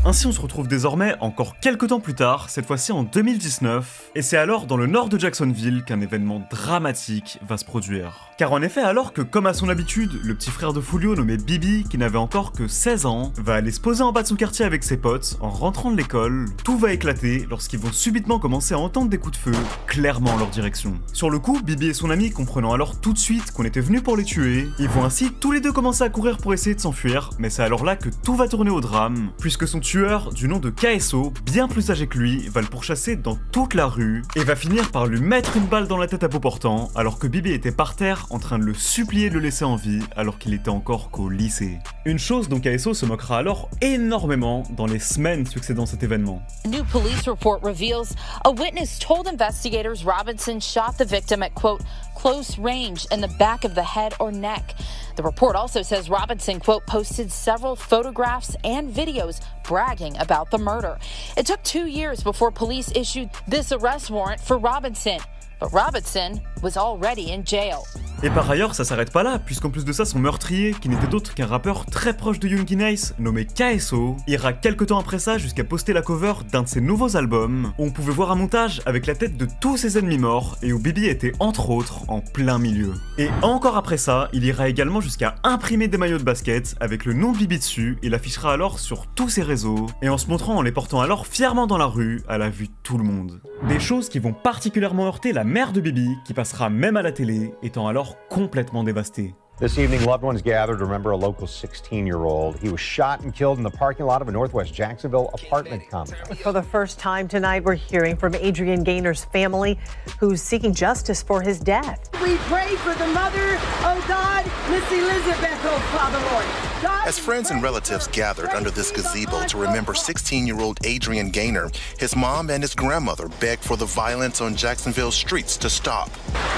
Ainsi on se retrouve désormais encore quelques temps plus tard, cette fois-ci en 2019, et c'est alors dans le nord de Jacksonville qu'un événement dramatique va se produire. Car en effet, alors que comme à son habitude, le petit frère de Julio nommé Bibi, qui n'avait encore que 16 ans, va aller se poser en bas de son quartier avec ses potes, en rentrant de l'école, tout va éclater lorsqu'ils vont subitement commencer à entendre des coups de feu, clairement en leur direction. Sur le coup, Bibi et son ami, comprenant alors tout de suite qu'on était venu pour les tuer, ils vont ainsi tous les deux commencer à courir pour essayer de s'enfuir, mais c'est alors là que tout va tourner au drame, puisque son tueur, du nom de KSO, bien plus âgé que lui, va le pourchasser dans toute la rue, et va finir par lui mettre une balle dans la tête à bout portant, alors que Bibi était par terre en train de le supplier de le laisser en vie, alors qu'il était encore qu'au lycée. Une chose dont KSO se moquera alors énormément dans les semaines succédant cet événement. A new police report reveals a witness told investigators Robinson shot the victim at, quote, close range in the back of the head or neck. The report also says Robinson, quote, posted several photographs and videos bragging about the murder. It took 2 years before police issued this arrest warrant for Robinson, but Robinson was already in jail. Et par ailleurs, ça s'arrête pas là, puisqu'en plus de ça, son meurtrier, qui n'était autre qu'un rappeur très proche de Young Nice, nommé KSO, ira quelques temps après ça jusqu'à poster la cover d'un de ses nouveaux albums, où on pouvait voir un montage avec la tête de tous ses ennemis morts, et où Bibi était entre autres en plein milieu. Et encore après ça, il ira également jusqu'à imprimer des maillots de basket avec le nom de Bibi dessus, et l'affichera alors sur tous ses réseaux, et en se montrant en les portant alors fièrement dans la rue, à la vue de tout le monde. Des choses qui vont particulièrement heurter la mère de Bibi, qui passera même à la télé, étant alors complètement dévastée. This evening, loved ones gathered to remember a local 16-year-old. He was shot and killed in the parking lot of a Northwest Jacksonville apartment complex. For the first time tonight, we're hearing from Adrian Gaynor's family, who's seeking justice for his death. We pray for the mother, oh God, Miss Elizabeth, oh Father Lord. God, as friends and relatives gathered under this gazebo to remember 16-year-old Adrian Gaynor, his mom and his grandmother begged for the violence on Jacksonville streets to stop.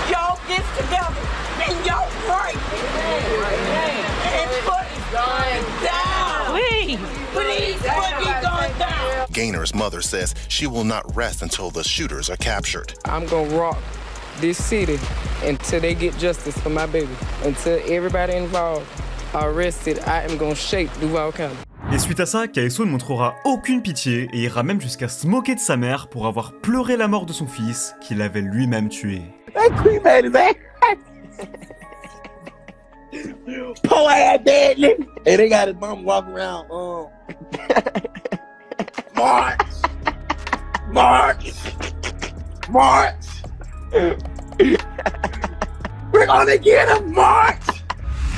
Y'all get together and y'all pray. And put it down. Please put it down. Gaynor's mother says she will not rest until the shooters are captured. I'm gonna rock this city until they get justice for my baby. Until everybody involved are arrested, I am gonna shake Duval County. Et suite à ça, KSO ne montrera aucune pitié et ira même jusqu'à se moquer de sa mère pour avoir pleuré la mort de son fils, qu'il avait lui-même tué. Poor ass dead nigga. And they got his mom walking around, March! March! March! We're gonna get him, March!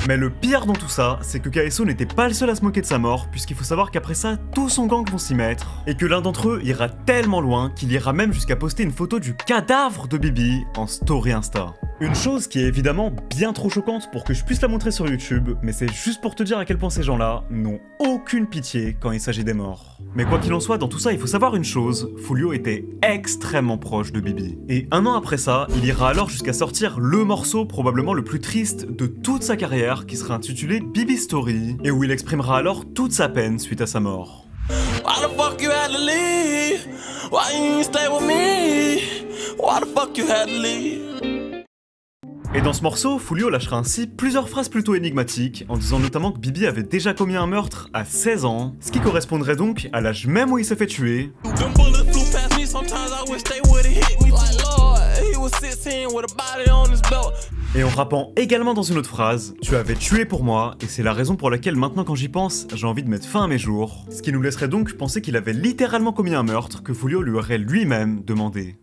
Mais le pire dans tout ça, c'est que KSO n'était pas le seul à se moquer de sa mort, puisqu'il faut savoir qu'après ça, tout son gang vont s'y mettre, et que l'un d'entre eux ira tellement loin qu'il ira même jusqu'à poster une photo du cadavre de Bibi en story Insta. Une chose qui est évidemment bien trop choquante pour que je puisse la montrer sur YouTube, mais c'est juste pour te dire à quel point ces gens-là n'ont aucune pitié quand il s'agit des morts. Mais quoi qu'il en soit, dans tout ça, il faut savoir une chose, Julio était extrêmement proche de Bibi. Et 1 an après ça, il ira alors jusqu'à sortir le morceau probablement le plus triste de toute sa carrière, qui sera intitulé Bibi Story, et où il exprimera alors toute sa peine suite à sa mort. Why the fuck you had to leave? Why you ain't stay with me? Why the fuck you had to leave? Et dans ce morceau, Julio lâchera ainsi plusieurs phrases plutôt énigmatiques, en disant notamment que Bibi avait déjà commis un meurtre à 16 ans, ce qui correspondrait donc à l'âge même où il s'est fait tuer. Et en rappant également dans une autre phrase, tu avais tué pour moi, et c'est la raison pour laquelle maintenant quand j'y pense, j'ai envie de mettre fin à mes jours. Ce qui nous laisserait donc penser qu'il avait littéralement commis un meurtre que Julio lui aurait lui-même demandé.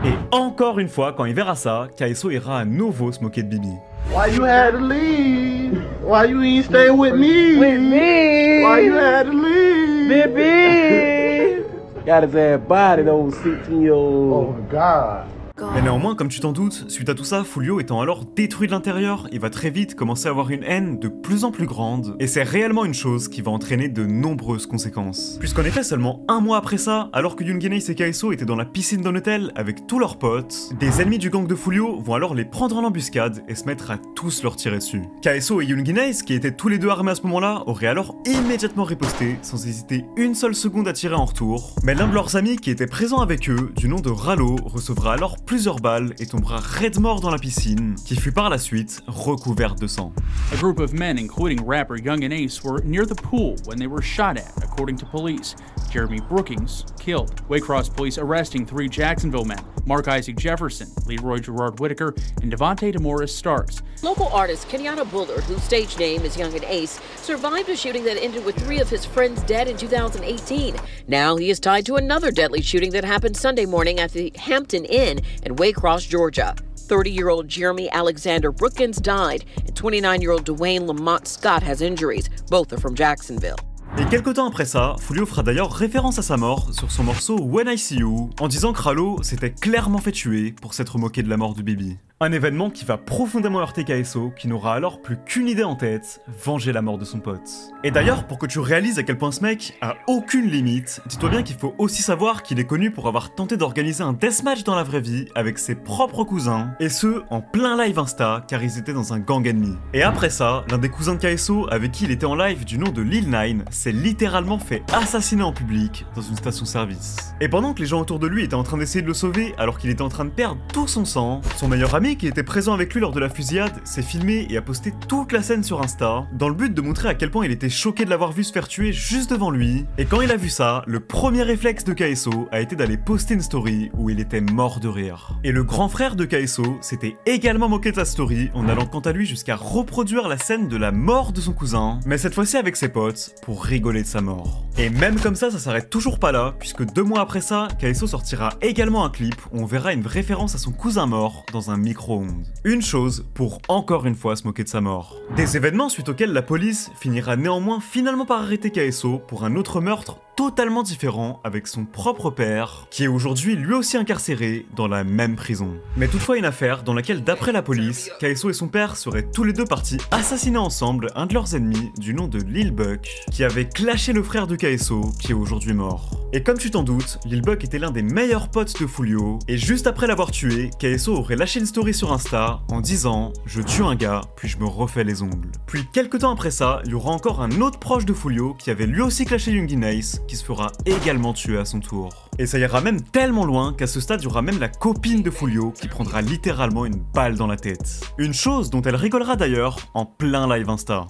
Et encore une fois, quand il verra ça, KSO ira à nouveau se moquer de Bibi. Why you had to leave? Why you ain't stay with me? With me? Why you had to leave? Bibi! Got his ass body, those 16-year-old. Oh my God. Mais néanmoins, comme tu t'en doutes, suite à tout ça, Foolio étant alors détruit de l'intérieur, il va très vite commencer à avoir une haine de plus en plus grande, et c'est réellement une chose qui va entraîner de nombreuses conséquences. Puisqu'en effet, seulement un mois après ça, alors que Young Ace et KSO étaient dans la piscine d'un hôtel avec tous leurs potes, des ennemis du gang de Foolio vont alors les prendre en embuscade et se mettre à tous leur tirer dessus. KSO et Young Ace, qui étaient tous les deux armés à ce moment-là, auraient alors immédiatement riposté, sans hésiter une seule seconde à tirer en retour, mais l'un de leurs amis qui était présent avec eux, du nom de Rallo, recevra alors plusieurs balles et tombera raide mort dans la piscine, qui fut par la suite recouverte de sang. A group of men, including rapper Young Ace, were near the pool when they were shot at, according to police. Jeremy Brookings killed. Waycross police arresting 3 Jacksonville men, Mark Isaac Jefferson, Leroy Gerard Whitaker, and Devontae DeMorris Starks. Local artist Kenyatta Bullard, whose stage name is Young Ace, survived a shooting that ended with 3 of his friends dead in 2018. Now he is tied to another deadly shooting that happened Sunday morning at the Hampton Inn in Waycross, Georgia. 30-year-old Jeremy Alexander Brookins died, and 29-year-old Dwayne Lamont Scott has injuries. Both are from Jacksonville. Et quelque temps après ça, Foolio fera d'ailleurs référence à sa mort sur son morceau When I See You, en disant que Rallo s'était clairement fait tuer pour s'être moqué de la mort de Bibi. Un événement qui va profondément heurter KSO, qui n'aura alors plus qu'une idée en tête, venger la mort de son pote. Et d'ailleurs, pour que tu réalises à quel point ce mec a aucune limite, dis-toi bien qu'il faut aussi savoir qu'il est connu pour avoir tenté d'organiser un deathmatch dans la vraie vie avec ses propres cousins, et ce, en plein live Insta, car ils étaient dans un gang ennemi. Et après ça, l'un des cousins de KSO, avec qui il était en live du nom de Lil Nine, s'est littéralement fait assassiner en public dans une station-service. Et pendant que les gens autour de lui étaient en train d'essayer de le sauver, alors qu'il était en train de perdre tout son sang, son meilleur ami qui était présent avec lui lors de la fusillade s'est filmé et a posté toute la scène sur Insta, dans le but de montrer à quel point il était choqué de l'avoir vu se faire tuer juste devant lui. Et quand il a vu ça, le premier réflexe de KSO a été d'aller poster une story où il était mort de rire. Et le grand frère de KSO s'était également moqué de sa story en allant quant à lui jusqu'à reproduire la scène de la mort de son cousin, mais cette fois-ci avec ses potes, pour rigoler de sa mort. Et même comme ça s'arrête toujours pas là, puisque 2 mois après ça, KSO sortira également un clip où on verra une référence à son cousin mort dans un micro-ondes. Une chose pour encore une fois se moquer de sa mort. Des événements suite auxquels la police finira néanmoins finalement par arrêter KSO pour un autre meurtre totalement différent avec son propre père, qui est aujourd'hui lui aussi incarcéré dans la même prison. Mais toutefois une affaire dans laquelle d'après la police, KSO et son père seraient tous les deux partis assassiner ensemble un de leurs ennemis du nom de Lil Buck, qui avait clashé le frère de KSO, qui est aujourd'hui mort. Et comme tu t'en doutes, Lil Buck était l'un des meilleurs potes de Foolio, et juste après l'avoir tué, KSO aurait lâché une story sur Insta en disant « Je tue un gars, puis je me refais les ongles ». Puis quelques temps après ça, il y aura encore un autre proche de Foolio qui avait lui aussi clashé Young Ace, qui se fera également tuer à son tour. Et ça ira même tellement loin qu'à ce stade, il y aura même la copine de Foolio qui prendra littéralement une balle dans la tête. Une chose dont elle rigolera d'ailleurs en plein live Insta.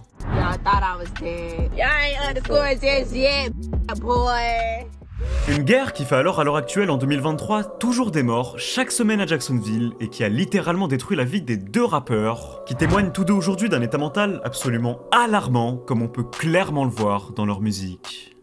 Une guerre qui fait alors à l'heure actuelle en 2023 toujours des morts chaque semaine à Jacksonville et qui a littéralement détruit la vie des 2 rappeurs qui témoignent tous deux aujourd'hui d'un état mental absolument alarmant comme on peut clairement le voir dans leur musique.